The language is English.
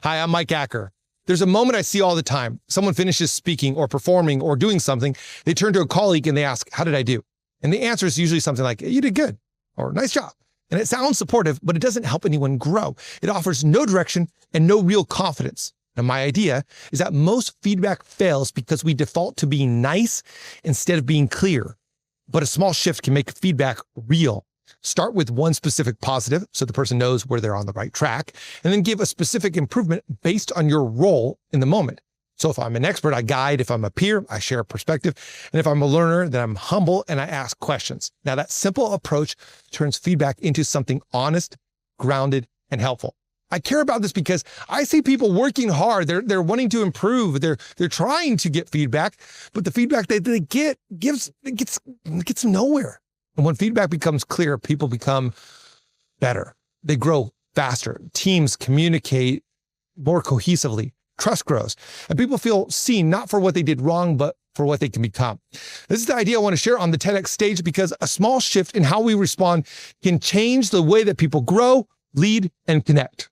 Hi, I'm Mike Acker. There's a moment I see all the time. Someone finishes speaking or performing or doing something. They turn to a colleague and they ask, how did I do? And the answer is usually something like, you did good, or nice job. And it sounds supportive, but it doesn't help anyone grow. It offers no direction and no real confidence. Now, my idea is that most feedback fails because we default to being nice instead of being clear. But a small shift can make feedback real. Start with one specific positive so the person knows where they're on the right track, and then give a specific improvement based on your role in the moment. So if I'm an expert, I guide. If I'm a peer, I share a perspective. And if I'm a learner, then I'm humble and I ask questions. Now, that simple approach turns feedback into something honest, grounded, and helpful. I care about this because I see people working hard. They're wanting to improve. They're trying to get feedback, but the feedback they get gets them nowhere. And when feedback becomes clear, people become better. They grow faster. Teams communicate more cohesively. Trust grows. And people feel seen not for what they did wrong, but for what they can become. This is the idea I want to share on the TEDx stage because a small shift in how we respond can change the way that people grow, lead, and connect.